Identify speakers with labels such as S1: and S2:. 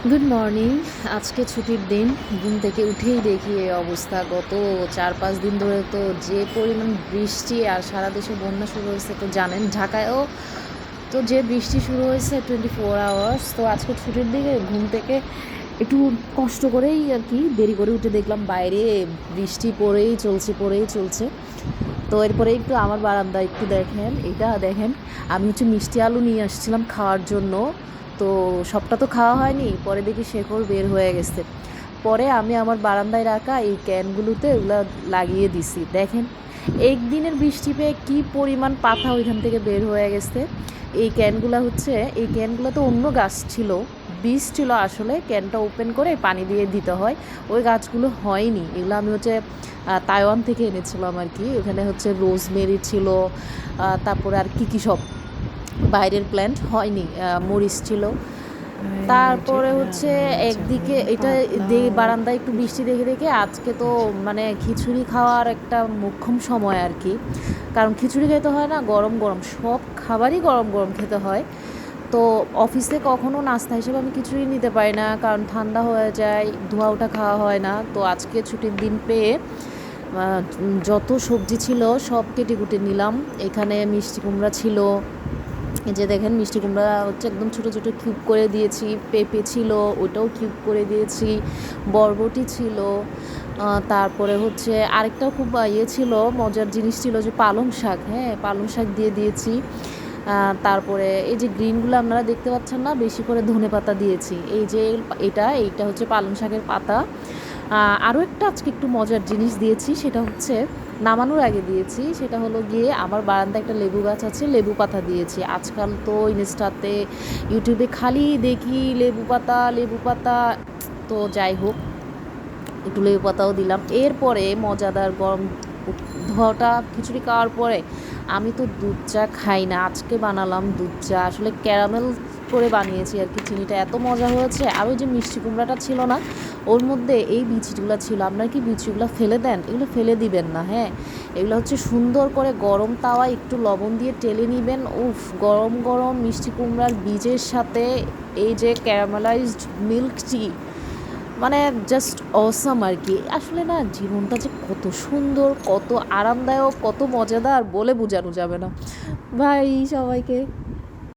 S1: Good morning. আজকে ছুটির দিন। ঘুম থেকে উঠেই দেখি এই অবস্থা। গত ৪-৫ দিন ধরে তো যে পরিমাণ বৃষ্টি, আর সারা দেশে বন্যা শুরু হয়েছে তো জানেন। ঢাকায়ও তো যে বৃষ্টি শুরু হয়েছে 24 আওয়ার্স। তো আজকে ছুটির দিকে ঘুম থেকে একটু কষ্ট করেই আর কি দেরি করে উঠে দেখলাম বাইরে বৃষ্টি পড়েই চলছে। তো এরপরে একটু আমার বারান্দা একটু দেখেন, এটা দেখেন। আমি মিষ্টি আলু নিয়ে আসছিলাম খাওয়ার জন্য। তো সবটা তো খাওয়া হয়নি, পরে দেখি শেকড় বের হয়ে গেছে। পরে আমি আমার বারান্দায় রাখা এই ক্যানগুলোতে ওগুলো লাগিয়ে দিছি। দেখেন একদিনের বৃষ্টি পেয়ে কী পরিমাণ পাতা ওইখান থেকে বের হয়ে গেছে। এই ক্যানগুলো তো অন্য গাছ ছিল, বীজ ছিল আসলে। ক্যানটা ওপেন করে পানি দিয়ে দিতে হয়। ওই গাছগুলো হয়নি। এগুলো আমি তাইওয়ান থেকে এনেছিলাম আর কি। ওখানে রোজমেরি ছিল, তারপরে আর কী সব বাইরের প্ল্যান্ট হয়নি, মরিচ ছিল। তারপরে একদিকে এটা বারান্দায় একটু বৃষ্টি দেখে দেখে আজকে তো মানে খিচুড়ি খাওয়ার একটা মোক্ষম সময় আর কি। কারণ খিচুড়ি খেতে হয় না, গরম গরম সব খাবারই গরম গরম খেতে হয়। তো অফিসে কখনো নাস্তা হিসেবে আমি খিচুড়ি নিতে পারি না, কারণ ঠান্ডা হয়ে যায়, ধোয়া ওঠা খাওয়া হয় না। তো আজকে ছুটির দিন পেয়ে যত সবজি ছিল সব কেটে কুটে নিলাম। এখানে মিষ্টি কুমড়া ছিল, এই যে দেখেন মিষ্টি কুমড়া একদম ছোটো ছোটো কিউব করে দিয়েছি। পেঁপে ছিল, ওটাও কিউব করে দিয়েছি। বরবটি ছিল, তারপরে আরেকটাও খুব ছিল, মজার জিনিস ছিল যে পালং শাক। হ্যাঁ, পালং শাক দিয়ে দিয়েছি। তারপরে এই যে গ্রিনগুলো আপনারা দেখতে পাচ্ছেন না, বেশি করে ধনেপাতা দিয়েছি। এই যে এইটা পালং শাকের পাতা। আরও একটা আজকে একটু মজার জিনিস দিয়েছি, সেটা নামানোর আগে দিয়েছি। সেটা হলো গিয়ে আমার বারান্দায় একটা লেবু গাছ আছে, লেবু পাতা দিয়েছি। আজকাল তো ইনস্টাতে, ইউটিউবে খালি দেখি লেবু পাতা লেবু পাতা। তো যাই হোক, একটু লেবু পাতাও দিলাম। এরপরে মজাদার গরম ধোয়াটা খিচুড়ি খাওয়ার পরে আমি তো দুধ চা খাই না, আজকে বানালাম দুধ চা। আসলে ক্যারামেল করে বানিয়েছি আর কি। চিনিটা এত মজা হয়েছে। আর ওই যে মিষ্টি কুমড়াটা ছিল না, ওর মধ্যে এই বিচিগুলো ছিল। আপনারা কি বিচিগুলো ফেলে দেন? এগুলো ফেলে দিবেন না। হ্যাঁ, এগুলো সুন্দর করে গরম তাওয়ায় একটু লবণ দিয়ে টেলে নেবেন। উফ, গরম গরম মিষ্টি কুমড়ার বীজের সাথে এই যে ক্যারামেলাইজড মিল্ক টি, মানে জাস্ট অসাম আর কি। আসলে না, জীবনটা যে কত সুন্দর, কত আরামদায়ক, কত মজাদার বলে বোঝানো যাবে না। ভাই সবাইকে।